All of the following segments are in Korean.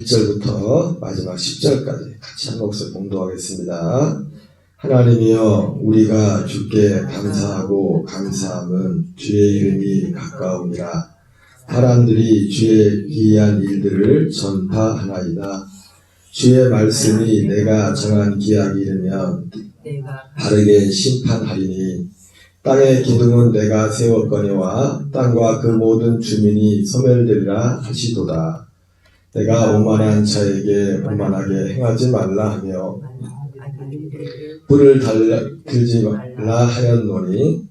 1절부터 마지막 10절까지 같이 한 목소리 봉독하겠습니다. 하나님이여, 우리가 주께 감사하고 감사함은 주의 이름이 가까우니라. 사람들이 주의 기이한 일들을 전파하나이다. 주의 말씀이 내가 정한 기약이 이르면 바르게 심판하리니, 땅의 기둥은 내가 세웠거니와 땅과 그 모든 주민이 소멸되리라 하시도다. 내가 오만한 자에게 오만하게 행하지 말라 하며 불을 들지 말라 하였노니,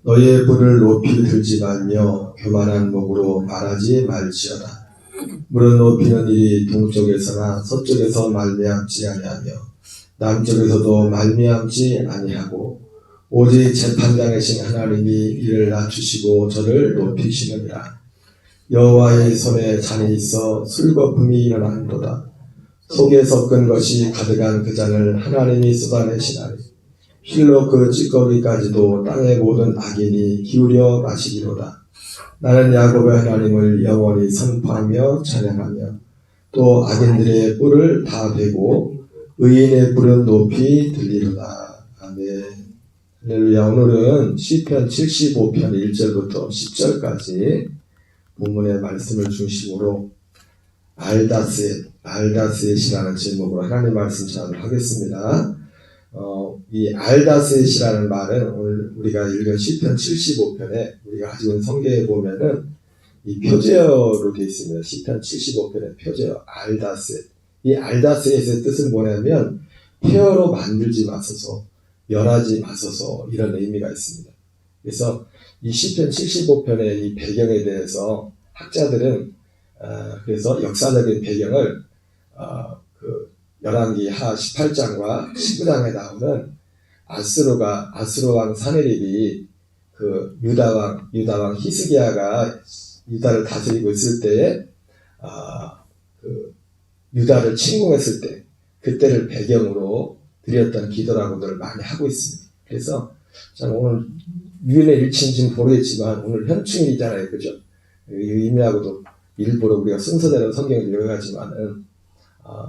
너희의 불을 높이 들지 말며 교만한 목으로 말하지 말지어다. 물은 높이는 일이 동쪽에서나 서쪽에서 말미암지 아니하며 남쪽에서도 말미암지 아니하고, 오직 재판장이신 하나님이 이를 낮추시고 저를 높이시느니라. 여호와의 손에 잔이 있어 술거품이 일어나는도다. 속에 섞은 것이 가득한 그 잔을 하나님이 쏟아내시나니, 실로 그 찌꺼기까지도 땅의 모든 악인이 기울여 마시기로다. 나는 야곱의 하나님을 영원히 선포하며 찬양하며 또 악인들의 뿔을 다 베고 의인의 뿔은 높이 들리로다. 아멘. 할렐루야. 오늘은 시편 75편 1절부터 10절까지 본문의 말씀을 중심으로 알다스엣이라는 제목으로 하나님 말씀 전하도록 하겠습니다. 이 알다스엣이라는 말은 오늘 우리가 읽은 시편 75편에 우리가 가지고 있는 성경에 보면은 이 표제어로 되어 있습니다. 시편 75편의 표제어 알다스엣. 이 알다스엣의 뜻은 뭐냐면 폐허로 만들지 마소서, 멸하지 마소서, 이런 의미가 있습니다. 그래서 이 시편 75편의 이 배경에 대해서 학자들은 그래서 역사적인 배경을 그 열왕기 하 18장과 19장에 나오는 아스로 왕 사네립이 그 유다 왕 히스기야가 유다를 다스리고 있을 때에 그 유다를 침공했을 때 그때를 배경으로 드렸던 기도라고들 많이 하고 있습니다. 그래서 오늘 유인의 일치인지는 모르겠지만 오늘 현충일이잖아요, 그죠? 이 의미하고도 일부러 우리가 순서대로 성경을 읽어가지만은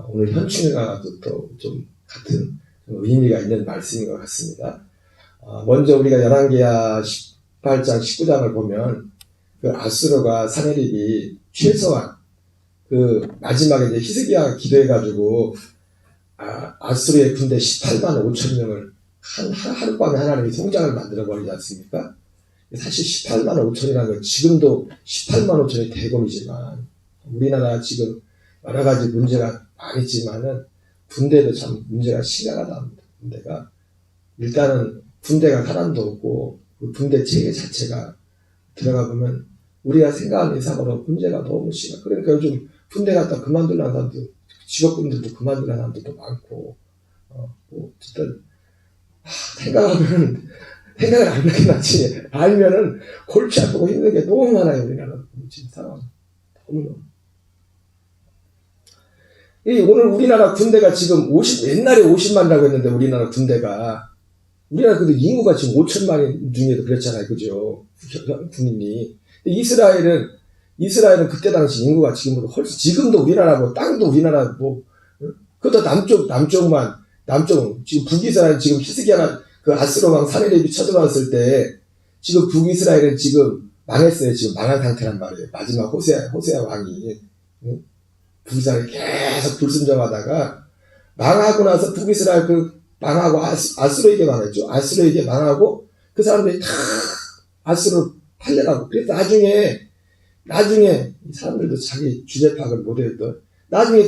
오늘 현충일과도 또 좀 같은 의미가 있는 말씀인 것 같습니다. 먼저 우리가 열왕기하 18장 19장을 보면 그 아수르가 사네립이 최소한 그 마지막에 이제 히스기야가 기도해가지고 아수르의 군대 18만 5천 명을 하룻밤에 하나님이 성장을 만들어버리지 않습니까? 사실 18만 5천이라는 건 지금도 18만 5천이 대검이지만 우리나라 지금 여러 가지 문제가 많았지만은 군대도 참 문제가 심각하답니다. 군대가 일단은 군대가 사람도 없고 그 군대 체계 자체가 들어가 보면 우리가 생각하는 이상으로 문제가 너무 심각. 그러니까 요즘 군대 갔다 그만두려는 사람도, 직업군들도 그만두려는 사람들도 많고 뭐 어쨌든 생각을 안 하게 낫지. 알면은 골치 아프고 힘든 게 너무 많아요, 우리나라 지금 상황. 너무너무. 오늘 우리나라 군대가 지금 옛날에 50만이라고 했는데 우리나라 그래도 인구가 지금 5천만 중에도 그랬잖아요, 그죠? 군인이. 이스라엘은 그때 당시 인구가 지금보다 훨씬, 지금도 우리나라 땅도 우리나라 그것도 남쪽은 지금 북이스라엘 지금 히스기야가 그 아스로 왕 사네립이 쳐들어왔을 때 지금 북이스라엘은 지금 망했어요. 지금 망한 상태란 말이에요. 마지막 호세아 왕이 북이스라엘 계속 불순종하다가 망하고 나서 북이스라엘 망하고 아스로에게 망했죠. 아스로에게 망하고 그 사람들이 다 아스로 팔려가고, 그래서 나중에 이 사람들도 자기 주제 파악을 못했던, 나중에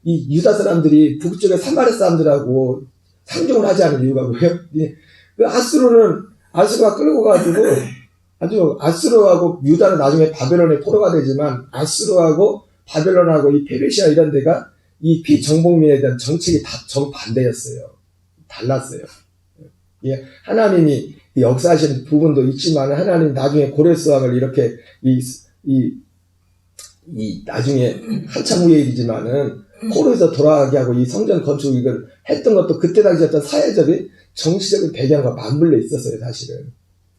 이 유다 사람들이 북쪽의 사마리 사람들하고 상종을 하지 않은 이유가 뭐예요? 그 아수르가 끌고 가지고 아주 아수르하고 유다는 나중에 바벨론의 포로가 되지만 아수르하고 바벨론하고 이 페르시아 이런 데가 이 비정복민에 대한 정책이 다 정반대였어요. 달랐어요. 예, 하나님이 역사하시는 부분도 있지만 하나님 나중에 고레스 왕을 이렇게 나중에 한참 후의 일이지만은 포로에서 돌아가게 하고 이 성전 건축 이걸 했던 것도 그때 당시 어떤 사회적인 정치적인 배경과 맞물려 있었어요, 사실은.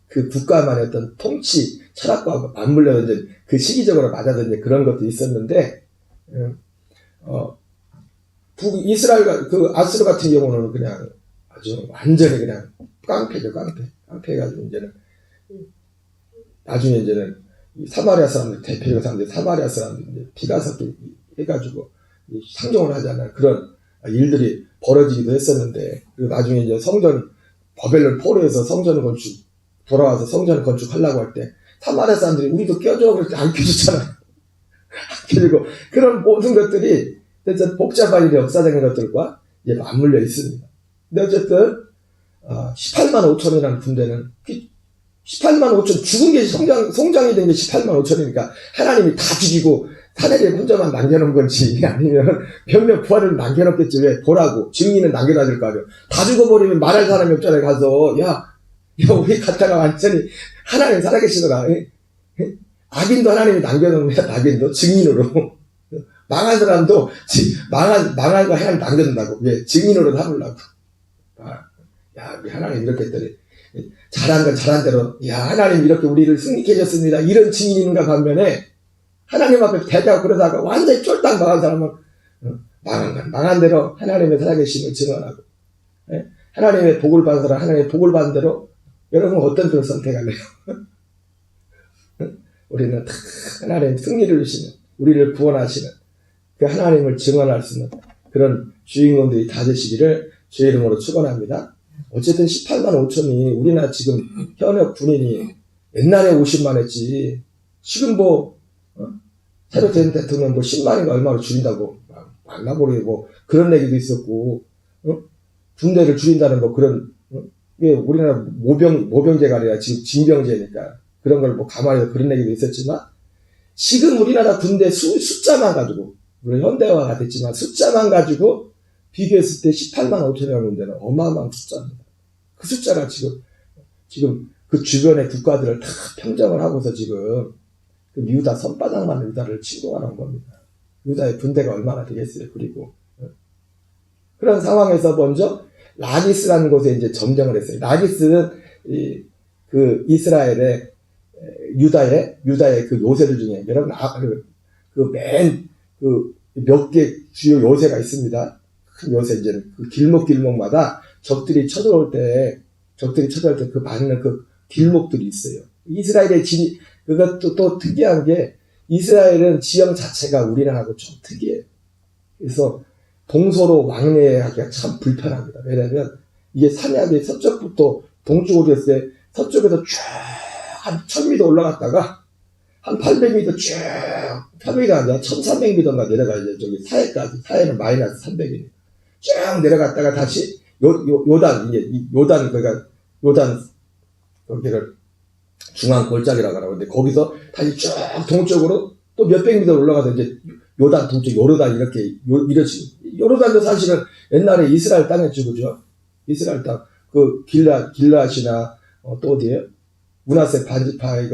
그 국가만의 어떤 통치 철학과 맞물려 이제 그 시기적으로 맞아서 이제 그런 것도 있었는데, 북이스라엘 그 아수르 같은 경우는 그냥 아주 완전히 그냥 깡패죠, 깡패. 깡패해가지고 이제는 나중에 이제는 사마리아 사람들 대표적인 사람들 사마리아 사람들 이제 피가 섞여 해가지고 상종을 하잖아요. 그런 일들이 벌어지기도 했었는데 그리고 나중에 이제 성전 바벨론 포로에서 성전 건축 돌아와서 성전 건축하려고 할 때 사마리아 사람들이 우리도 껴줘 그랬더니 안 껴주잖아요. 안 껴주고 그런 모든 것들이 복잡한 역사적인 것들과 이제 맞물려 있습니다. 근데 어쨌든 18만 5천이라는 군대는 18만 5천 죽은 게 성장이 된 게 18만 5천이니까 하나님이 다 죽이고 사내들 혼자만 남겨놓은 건지 아니면 몇몇 부하를 남겨놓겠지 왜 보라고 증인은 남겨놔줄 거 아니에요. 다 죽어버리면 말할 사람이 없잖아요. 가서 야 우리 갔다가 완전히 하나님 살아계시더라. 악인도 하나님이 남겨놓습니다. 악인도 증인으로 망한 사람도 망한 거 하나님 남겨둔다고 왜 증인으로 삼으려고. 야 우리 하나님 이렇게 했더니 잘한 건 잘한 대로 야 하나님 이렇게 우리를 승리케 해줬습니다. 이런 증인이 있는가 반면에 하나님 앞에 대답하고 그러다가 완전히 쫄딱 망한 사람은 망한 건 망한 대로 하나님의 살아계심을 증언하고 하나님의 복을 받은 사람 하나님의 복을 받은 대로 여러분 어떤 쪽을 선택할래요? 우리는 하나님 승리를 주시는 우리를 구원하시는 그 하나님을 증언할 수 있는 그런 주인공들이 다 되시기를 주의 이름으로 축원합니다. 어쨌든 18만 5천이 우리나라 지금 현역 군인이 옛날에 50만 했지 지금 새로 된 대통령 10만인가 얼마로 줄인다고 만나보리 그런 얘기도 있었고 군대를 줄인다는 그런 우리나라 모병제가 아니라 지금 징병제니까 그런 걸 가만히 해서 그런 얘기도 있었지만 지금 우리나라 군대 숫자만 가지고 물론 현대화가 됐지만 숫자만 가지고 비교했을 때 18만 5천이라는 군대는 어마어마한 숫자입니다. 그 숫자가 지금 그 주변의 국가들을 다 평정을 하고서 지금 그 유다 손바닥만 유다를 침공하는 겁니다. 유다의 군대가 얼마나 되겠어요. 그리고 그런 상황에서 먼저 라기스라는 곳에 이제 점령을 했어요. 라기스는 그 이스라엘의 유다의 그 요새들 중에 여러분 몇 개 주요 요새가 있습니다. 큰 요새 이제 그 길목마다 적들이 쳐들어올 때 그 맞는 그 길목들이 있어요. 이스라엘의 그것도 또 특이한 게 이스라엘은 지형 자체가 우리나라하고 좀 특이해요. 그래서 동서로 왕래하기가 참 불편합니다. 왜냐하면 이게 산약이 서쪽부터 동쪽으로 했을 때 서쪽에서 쭉 한 1000m 올라갔다가 한 800m 쭉 800m가 아니라 1300m인가 내려가 이제 저기 사해까지 사해는 마이너스 300이니까 쭉 내려갔다가 다시 요단 그러니까 요단 거기를 중앙 골짜기라고 하는데 거기서 다시 쭉 동쪽으로 또 몇백 미터 올라가서 이제 요단 동쪽 요르단 이렇게 요르단도 사실은 옛날에 이스라엘 땅이었죠, 그죠? 이스라엘 땅 그 길라앗이나 또 어디에요? 문하세 반지파가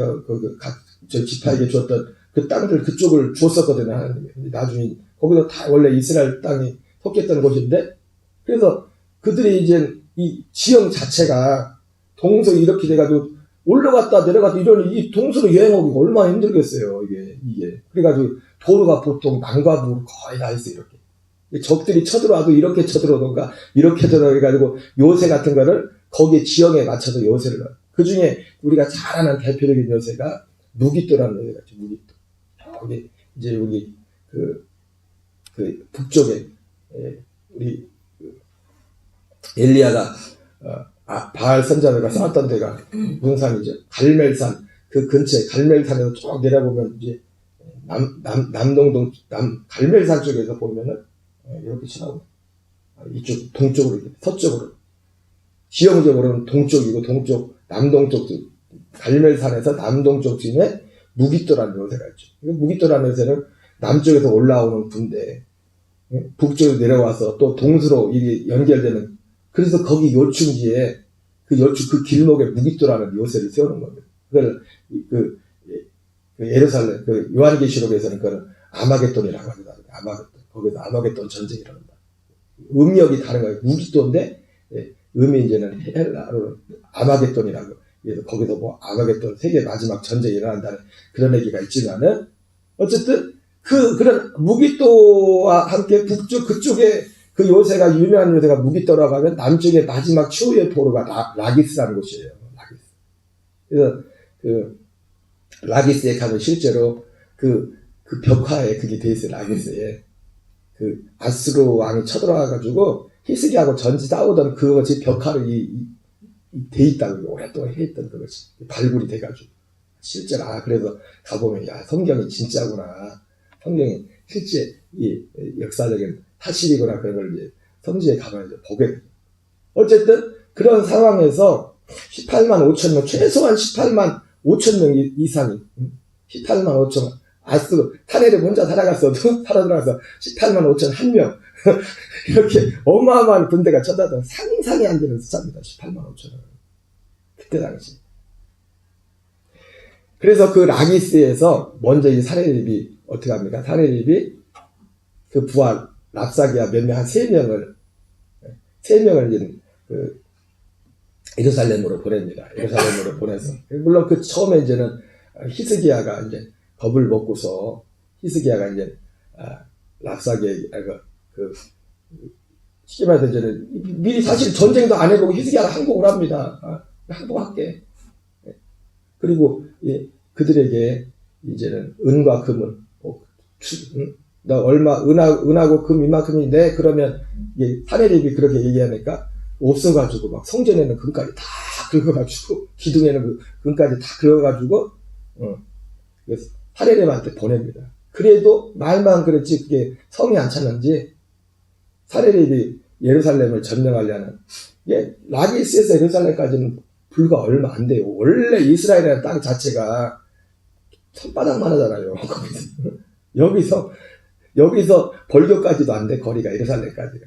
저 지파에게 주었던 그 땅들 그쪽을 주었었거든요, 하나님이. 나중에 거기서 다 원래 이스라엘 땅이 속했던 곳인데 그래서 그들이 이제 이 지형 자체가 동서 이렇게 돼가지고 올라갔다 내려갔다 이러니 이 동서로 여행하기가 얼마나 힘들겠어요, 이게. 그래가지고 도로가 보통 남과 북으로 거의 다 있어요, 이렇게. 적들이 쳐들어와도 이렇게 쳐들어오던가 이렇게 들어가가지고 요새 같은 거를 거기에 지형에 맞춰서 요새를 넣어요. 그 중에 우리가 잘 아는 대표적인 요새가 무깃도라는 요새가 있죠, 무깃도. 여기 이제 우리 그 북쪽에 우리 엘리야가 바알 선자들과 싸웠던 데가 무슨 산이죠? 갈멜산. 그 근처에 갈멜산에서 쭉 내려보면 이제 남동동 갈멜산 쪽에서 보면은 이렇게 지나고 이쪽 동쪽으로 서쪽으로 지형적으로는 동쪽이고 남동쪽 갈멜산에서 남동쪽 중에 무깃도라는 요새가 있죠. 무깃도라는 요새는 남쪽에서 올라오는 군대 북쪽으로 내려와서 또 동서로 이게 연결되는 그래서 거기 요충지에 그 길목에 무깃도라는 요새를 세우는 겁니다. 그걸 그 예루살렘 요한계시록에서는 그걸 아마겟돈이라고 합니다. 거기서 아마겟돈 전쟁이라고 합니다. 음역이 다른 거예요. 무깃도인데 음이 이제는 헬라로 아마겟돈이라고. 그래서 거기서 아마겟돈 세계 마지막 전쟁이 일어난다는 그런 얘기가 있지만은 어쨌든 그런 무기또와 함께 북쪽 그쪽에 그 요새가 유명한 요새가 무기또라고 하면 남쪽의 마지막 최후의 포로가 라기스라는 곳이에요. 라기스. 그래서 그 라기스에 가면 실제로 그 벽화에 그게 돼 있어요. 라기스에 그 아수르 왕이 쳐들어와가지고 히스기야하고 전지 싸우던 그것이 벽화로 돼 있다고 오랫동안 해있던 그것이 발굴이 돼가지고 실제로 그래서 가보면 야 성경이 진짜구나. 성경이 실제 이 역사적인 사실이구나. 그런 걸 이제 성지에 가면 이제 보게 돼요. 어쨌든 그런 상황에서 18만 5천 명, 최소한 18만 5천 명 이상이 18만 5천 명. 타네를 혼자 살아갔어도 살아들어가서 18만 5천 1명 이렇게 어마어마한 군대가 쳐다도 상상이 안 되는 숫자입니다. 18만 5천 명. 그때 당시. 그래서 그 라기스에서 먼저 이 사내립이 어떻게 합니까? 사내립이 그 부하 랍사기야 몇 명, 한 3명을 이제 그 예루살렘으로 보냅니다. 예루살렘으로 보내서. 물론 그 처음에 이제는 히스기야가 이제 겁을 먹고서 히스기야가 이제 랍사기야 쉽게 말해서 이제는 미리 사실 전쟁도 안 해보고 히스기야가 항복을 합니다. 항복할게. 그리고 그들에게 이제는 은과 금은 나 얼마 은하고 금 이만큼인데 그러면 사내립이 그렇게 얘기하니까 없어가지고 막 성전에는 금까지 다 긁어가지고 기둥에는 그 금까지 다 긁어가지고 그래서 사내립한테 보냅니다. 그래도 말만 그랬지 그게 성이 안 찼는지 사내립이 예루살렘을 점령하려는 라기스에서 예루살렘까지는 불과 얼마 안 돼요. 원래 이스라엘이라는 땅 자체가 손바닥만 하잖아요. 여기서 벌교까지도 안 돼. 거리가 예루살렘까지가.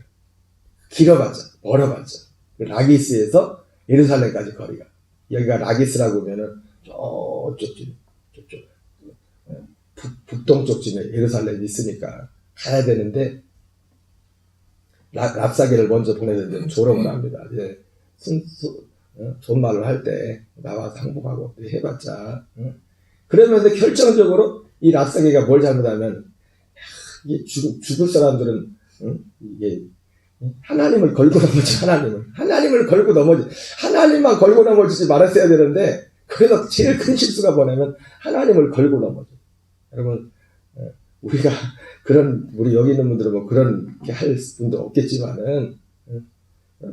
길어봤자 멀어봤자 라기스에서 예루살렘까지 거리가. 여기가 라기스라고 하면은 저쪽 북동쪽쯤에 예루살렘이 있으니까 가야 되는데 랍사게를 먼저 보내는데 조롱을 합니다. 이제 존말을 할 때 나와서 항복하고 해봤자 그러면서 결정적으로 이 랍사게가 뭘 잘못하면 이게 죽을 사람들은 이게 하나님을 걸고 넘어지. 하나님을 걸고 넘어지. 하나님만 걸고 넘어지지 말았어야 되는데 그래서 제일 큰 실수가 뭐냐면 하나님을 걸고 넘어져. 여러분 우리가 우리 여기 있는 분들은 뭐 그런 게 할 분도 없겠지만은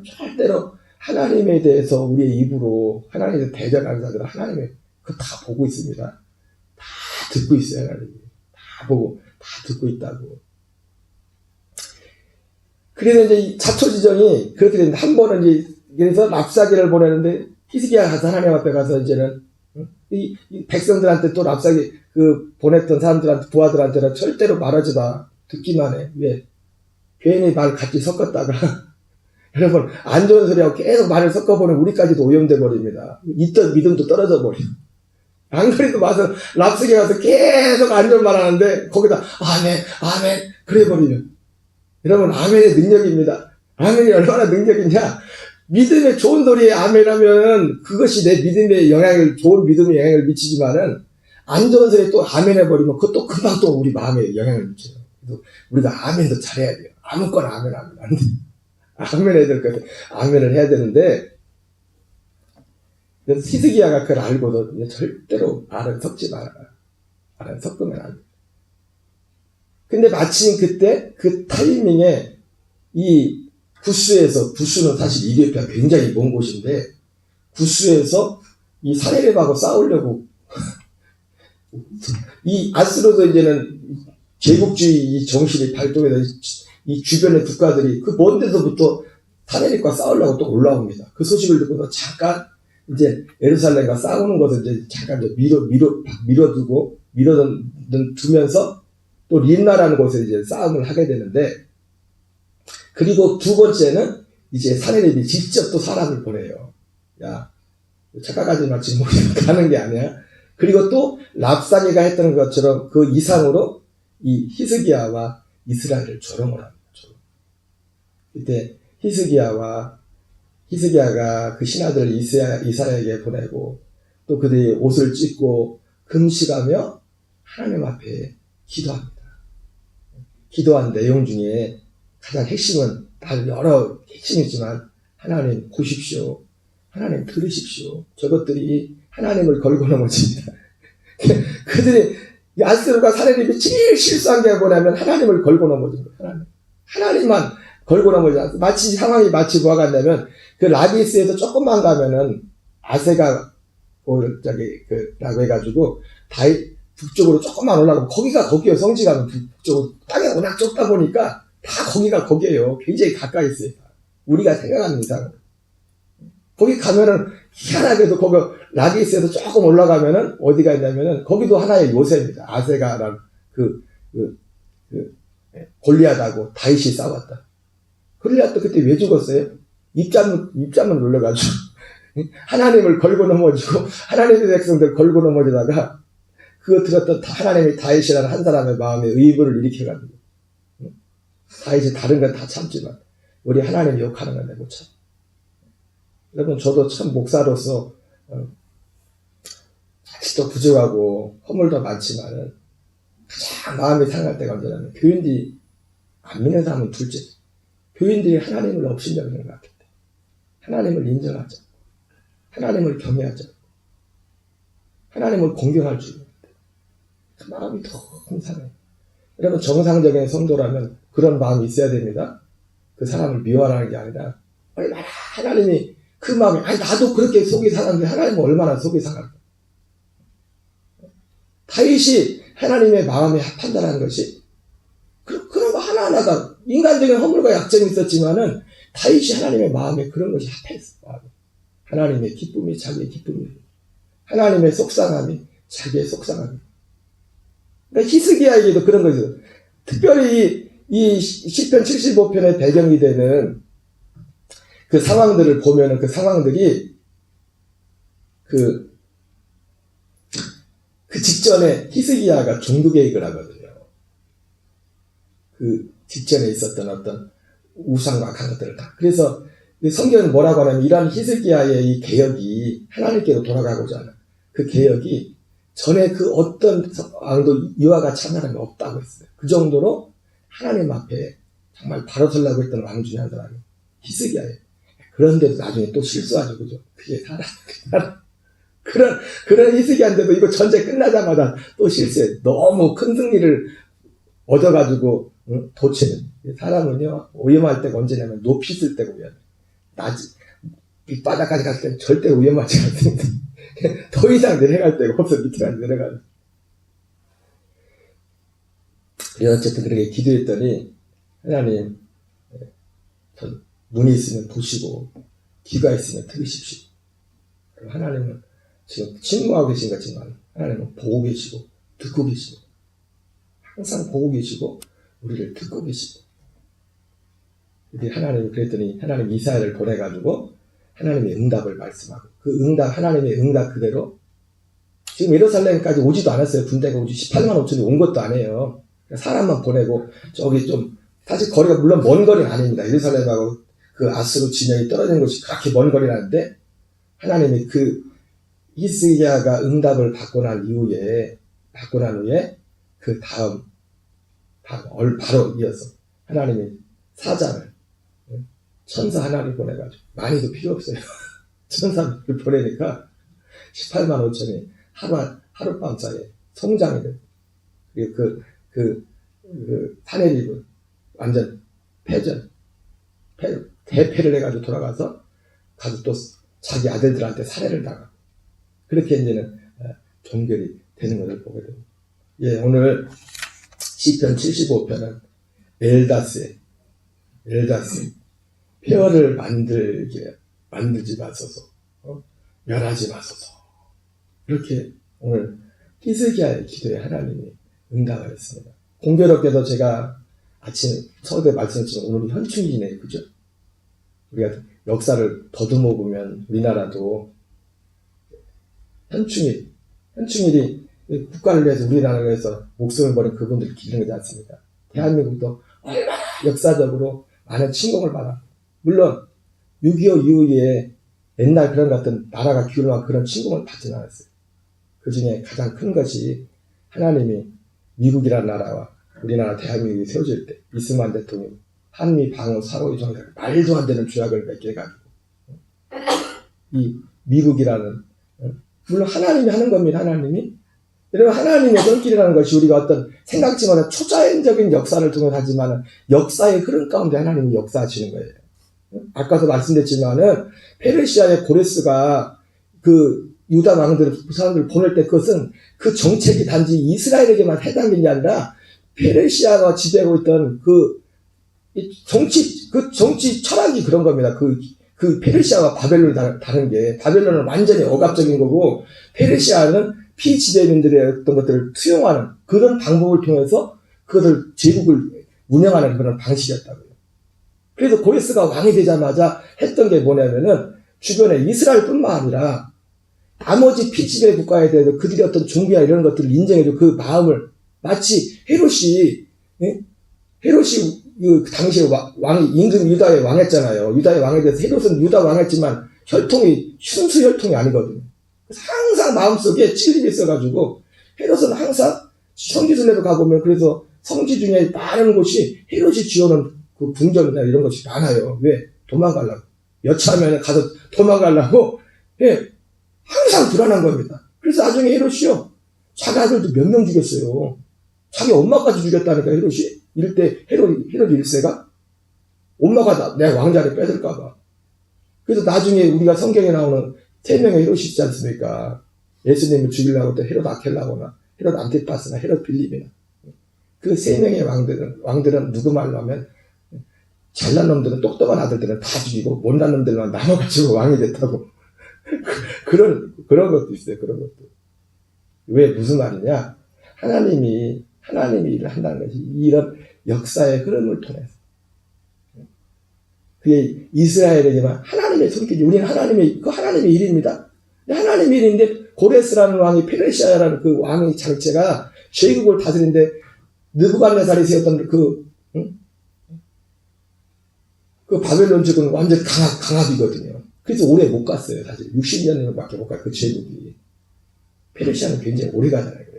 절대로 하나님에 대해서 우리의 입으로 하나님에 대해서 대적하는 자들은 하나님의 그거 다 보고 있습니다. 다 듣고 있어요. 하나님이 다 보고 다 듣고 있다고. 그래서 이제 이 자초지정이 그렇게 됐는데 한 번은 이제 그래서 랍사기를 보내는데 히스기야가 가서 하나님 앞에 가서 이제는 이 백성들한테 또 랍사기 보냈던 사람들한테 부하들한테는 절대로 말하지 마. 듣기만 해. 왜? 괜히 말 같이 섞었다가 여러분 안 좋은 소리하고 계속 말을 섞어보면 우리까지도 오염돼 버립니다. 있던 믿음도 떨어져 버려. 안 그래도 와서 랍스게 가서 계속 안 좋은 말 하는데 거기다 아멘 그래 버리면 여러분 아멘의 능력입니다. 아멘이 얼마나 능력이냐. 믿음의 좋은 소리에 아멘하면 그것이 내 믿음의 좋은 믿음의 영향을 미치지만은 안 좋은 소리에 또 아멘해버리면 그것도 금방 또 우리 마음에 영향을 미쳐요. 그래서 우리가 아멘도 잘해야 돼요. 아무거나 아멘하면 안 돼. 아멘해야 될 것 같아요. 아멘을 해야 되는데 그래서 히스기야가 그걸 알고도 절대로 말을 섞지 말아라. 말을 섞으면 안 돼. 근데 마침 그때 그 타이밍에 이 구스는 사실 이디오피아 굉장히 먼 곳인데 구스에서 이 사내립하고 싸우려고 이 아스로도 이제는 제국주의 정신이 발동해서 이 주변의 국가들이 그 먼 데서부터 사내립과 싸우려고 또 올라옵니다. 그 소식을 듣고서 잠깐 이제 예루살렘과 싸우는 것을 이제 잠깐 두면서 또 림나라는 곳에 이제 싸움을 하게 되는데 그리고 두 번째는 이제 사내립이 직접 또 사람을 보내요. 야, 착각하지 마. 지금 가는 게 아니야. 그리고 또 랍사게가 했던 것처럼 그 이상으로 이 히스기야와 이스라엘을 조롱을 합니다. 그때 히스기야가 그 신하들을 이스라엘에게 보내고 또 그들이 옷을 찢고 금식하며 하나님 앞에 기도합니다. 기도한 내용 중에 가장 핵심은 다른 여러 핵심이 있지만 하나님 보십시오. 하나님 들으십시오. 저것들이 하나님을 걸고 넘어집니다. 그들이 야스루가 사내립이 제일 실수한 게 뭐냐면 하나님을 걸고 넘어진 거예요. 하나님만 걸고 넘어져. 마치 상황이 마치 뭐가 같냐면 그 라기스에서 조금만 가면은 아세가 라고 해가지고 북쪽으로 조금만 올라가면 거기요. 성지가 북쪽으로 땅이 워낙 좁다 보니까 다 거기예요. 굉장히 가까이 있어요. 우리가 생각하는 이상. 거기 가면은 희한하게도 거기 라기스에서 조금 올라가면은 어디가 있냐면은 거기도 하나의 요새입니다. 아세가라는 골리앗하고 다윗이 싸웠다. 골리앗도 그때 왜 죽었어요? 입장문 놀려가지고 하나님을 걸고 넘어지고 하나님의 백성들 걸고 넘어지다가 그거 들었던 하나님의 다윗이라는 한 사람의 마음에 의불을 일으켜가지고 다윗이 다른 건 다 참지만 우리 하나님 욕하는 건 못 참. 여러분 저도 참 목사로서 아직도 부족하고 허물도 많지만은 가장 마음이 상할 때가 언제냐면 교인들이 안 믿는 사람은 둘째. 교인들이 하나님을 업신여기는 것 같을 때 하나님을 인정하자. 하나님을 경외하자. 하나님을 공경할 줄. 그 마음이 너무 상해요. 여러분 정상적인 성도라면 그런 마음이 있어야 됩니다. 그 사람을 미워하는 게 아니라 얼마나 하나님이 그 마음이 나도 그렇게 속이 상한데 하나님은 얼마나 속이 상할까. 다윗이 하나님의 마음에 판단하는 것이 그런 거 하나하나가 인간적인 허물과 약점이 있었지만은 다윗이 하나님의 마음에 그런 것이 합했어. 하나님의 기쁨이 자기의 기쁨이에요. 하나님의 속상함이 자기의 속상함이에요. 그러니까 히스기야에게도 그런 거죠. 특별히 이 시편 75편의 배경이 되는 그 상황들을 보면은 그 상황들이 그 직전에 히스기야가 종교개혁을 하거든요. 그 직전에 있었던 어떤 우상과 같은 것들을 다. 그래서 성경은 뭐라고 하냐면 이러한 히스기야의 이 개혁이 하나님께로 돌아가고자 하는 그 개혁이 전에 그 어떤 왕도 이와 같이 한 사람이 없다고 했어요. 그 정도로 하나님 앞에 정말 바로 서려고 했던 왕 중에 한 사람이 히스기야예요. 그런데도 나중에 또 실수하죠. 그죠? 그게 사람. 그런 히스기야인데도 이거 전쟁 끝나자마자 또 실수해. 너무 큰 승리를 얻어가지고, 도치는. 사람은요, 위험할 때가 언제냐면 높이 있을 때가 위험해. 밑바닥까지 갔을 때는 절대 위험하지 않습니다. 더 이상 내려갈 데가 없어. 밑에까지 내려가는. 어쨌든 그렇게 기도했더니, 하나님, 눈이 있으면 보시고, 귀가 있으면 들으십시오. 하나님은 지금 침묵하고 계신 것지만, 하나님은 보고 계시고, 듣고 계시고, 항상 보고 계시고, 우리를 듣고 계시고. 하나님이 그랬더니, 하나님 이사야를 보내가지고, 하나님의 응답을 말씀하고, 그 응답, 하나님의 응답 그대로, 지금 예루살렘까지 오지도 않았어요. 군대가 오지 18만 5천이 온 것도 아니에요. 사람만 보내고, 저기 좀, 사실 거리가 물론 먼 거리는 아닙니다. 예루살렘하고 그 아수르 진영이 떨어진 곳이 그렇게 먼 거리는 아닌데, 하나님이 그 히스기야가 응답을 받고 난 후에, 그 다음, 바로 이어서, 하나님이 사장을, 천사 하나를 보내가지고, 많이도 필요 없어요. 천사를 보내니까, 18만 5천이 하룻밤 사이에 성장이 돼요. 그리고 사내립은 완전 대패를 해가지고 돌아가서, 가서 또 자기 아들들한테 살해를 당하고, 그렇게 이제는 종결이 되는 것을 보게 됩니다. 예, 오늘 시편 75편은 엘다스, 폐허를 만들지 마소서, 멸하지 마소서. 이렇게 오늘 히스기야의 기도에 하나님이 응답을 했습니다. 공교롭게도 제가 아침 서두에 말씀드렸지만 오늘은 현충일이네요. 그죠? 우리가 역사를 더듬어 보면 우리나라도 현충일이 국가를 위해서 우리나라를 위해서 목숨을 버린 그분들을 기리는 거지 않습니까? 대한민국도 얼마나 역사적으로 많은 침공을 받아. 물론 6.25 이후에 옛날 그런 같은 나라가 기울만 그런 침공을 받지는 않았어요. 그 중에 가장 큰 것이 하나님이 미국이라는 나라와 우리나라 대한민국이 세워질 때 이승만 대통령 한미 방어 사고의 정상 말도 안 되는 조약을 맺게 해가지고 이 미국이라는 물론 하나님이 하는 겁니다. 하나님이 여러분 하나님의 손길이라는 것이 우리가 어떤 생각지 못한 초자연적인 역사를 통해 하지만 역사의 흐름 가운데 하나님이 역사하시는 거예요. 아까도 말씀드렸지만은 페르시아의 고레스가 그 유다 왕들 사람들 보낼 때 그것은 그 정책이 단지 이스라엘에게만 해당된 게 아니라 페르시아가 지배하고 있던 그 정치 철학이 그런 겁니다. 그 페르시아와 바벨론이 다른 게 바벨론은 완전히 억압적인 거고 페르시아는 피지배민들의 어떤 것들을 투영하는 그런 방법을 통해서 그것을 제국을 운영하는 그런 방식이었다고요. 그래서 고레스가 왕이 되자마자 했던 게 뭐냐면은 주변에 이스라엘뿐만 아니라 나머지 피지배 국가에 대해서 그들의 어떤 종교나 이런 것들을 인정해줘 그 마음을 마치 헤롯이 그 당시에 왕이 임금 유다의 왕했잖아요. 유다의 왕에 대해서 헤롯은 유다 왕했지만 혈통이 순수 혈통이 아니거든요. 그래서 항상 마음속에 찔림이 있어가지고 헤롯은 항상 성지순례로 가보면 그래서 성지 중에 많은 곳이 헤롯이 지어놓은 그 궁전이나 이런 것이 많아요. 왜? 도망가려고. 여차하면 가서 도망가려고 항상 불안한 겁니다. 그래서 나중에 헤롯이요 자기 아들도 몇 명 죽였어요. 자기 엄마까지 죽였다니까 헤롯이. 이럴 때 헤롯 1세가 엄마가 내 왕자를 뺏을까봐. 그래서 나중에 우리가 성경에 나오는 3명의 헤롯이 있지 않습니까? 예수님을 죽이려고 또 헤롯 아켈라거나 헤롯 안티파스나 헤롯 빌립이나 그 3명의 왕들은 누구 말로 하면 잘난 놈들은 똑똑한 아들들은 다 죽이고 못난 놈들만 남아가지고 왕이 됐다고. 그런 것도 있어요. 그런 것도. 왜 무슨 말이냐? 하나님이 일을 한다는 것이 이런 역사의 흐름을 통해서 그게 이스라엘에게만 하나님의 손길이 우리는 하나님의 일입니다. 하나님의 일인데 고레스라는 왕이 페르시아라는 그 왕의 자체가 제국을 다스리는데 느부갓네살이 세웠던 그 바벨론 제국은 완전 강압이거든요. 그래서 오래 못 갔어요. 사실 60년밖에 못 갔어요. 그 제국이. 페르시아는 굉장히 오래 가잖아요.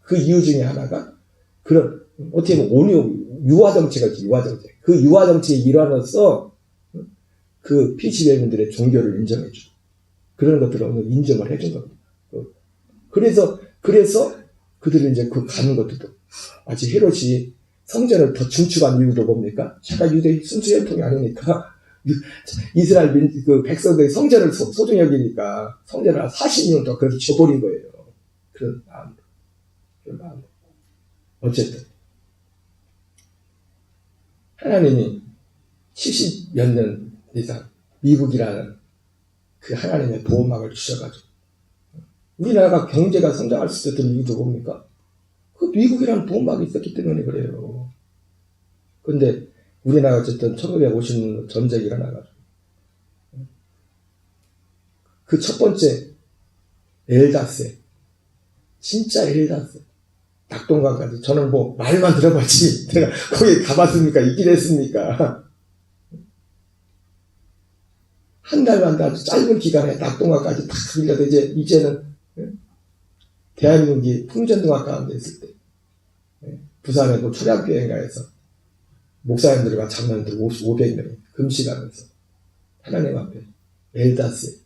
그 이유 중에 하나가 그런 어떻게 보면 유화 정책이지. 유화 정책. 그 유화 정책의 일환으로서 그 피지배민들의 종교를 인정해주고 그런 것들을 인정을 해준 겁니다. 그래서 그들이 이제 그 가는 것도 아직 헤롯이 성전을 더 증축한 이유도 뭡니까? 제가 유대 순수 혈통이 아니니까 이스라엘 그 백성들이 성전을 소중히 여기니까 성전을 40년 더 그래서 줘버린 거예요. 그런 마음. 어쨌든 하나님이 70몇 년 이상 미국이라는 그 하나님의 보호막을 주셔가지고 우리나라가 경제가 성장할 수 있었던 이유도 뭡니까? 그 미국이라는 보호막이 있었기 때문에 그래요. 근데 우리나라가 어쨌든 1950년 전쟁이 일어나가지고 그 첫 번째 엘다스 진짜 엘다스 낙동강까지 저는 뭐 말만 들어봤지 내가 거기 가봤습니까? 있긴 했습니까? 한 달만 아주 짧은 기간에 낙동강까지 다 밀려도 이제는 대한민국이 풍전등화 가운데 있을 때 부산에 뭐 초량교회인가에서 목사님들과 장로님들 500명이 금식하면서 하나님 앞에 엘다스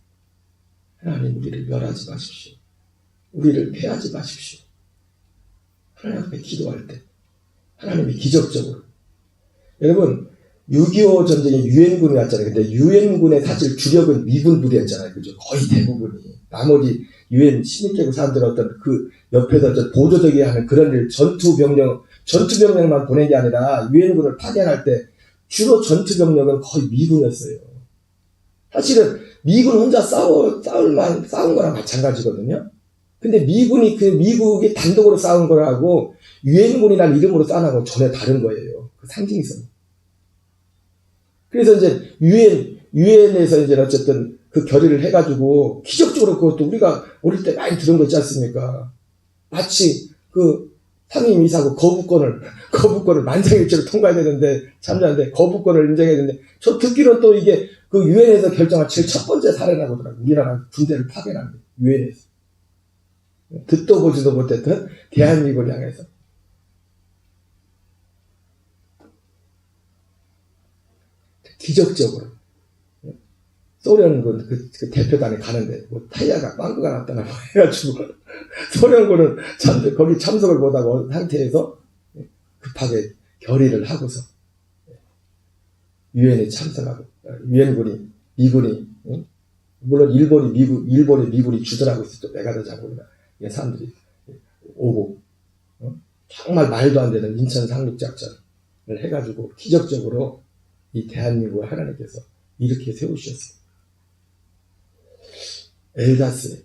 하나님 우리를 멸하지 마십시오. 우리를 패하지 마십시오. 하나님 앞에 기도할 때 하나님이 기적적으로 여러분 6.25 전쟁에 유엔군이 왔잖아요. 근데 유엔군의 사실 주력은 미군 부대였잖아요. 그죠? 거의 대부분이 나머지 유엔 16개국 사람들은 어떤 그 옆에서 보조적이 하는 그런 일 전투병력만 보낸 게 아니라 유엔군을 파견할 때 주로 전투병력은 거의 미군이었어요. 사실은 미군 혼자 싸운 거랑 마찬가지거든요. 근데 미국이 단독으로 싸운 거라고 유엔군이라는 이름으로 싸운 거 전혀 다른 거예요. 그 상징성. 그래서 이제 유엔에서 이제 어쨌든 그 결의를 해가지고 기적적으로 그것도 우리가 어릴 때 많이 들은 거 있지 않습니까? 마치 그 상임이사고 거부권을 만장일치로 통과해야 되는데 참자인데 거부권을 인정해야 되는데 저 듣기로는 또 이게 그 유엔에서 결정한 제일 첫 번째 사례라고 하더라고요. 우리나라 군대를 파견한 게 유엔에서. 듣도 보지도 못했던 대한민국을 향해서. 기적적으로 소련군 그 대표단이 가는데 뭐 타이어가 빵꾸가 났다나 뭐 해가지고 소련군은 거기 참석을 못하고 상태에서 급하게 결의를 하고서 유엔에 참석하고 유엔군이 미군이 물론 일본이 미군이 주둔하고 있었죠. 메가더 장군이나 이런 사람들이 오고 정말 말도 안 되는 인천 상륙작전을 해가지고 기적적으로 이 대한민국을 하나님께서 이렇게 세우셨어요. 엘사스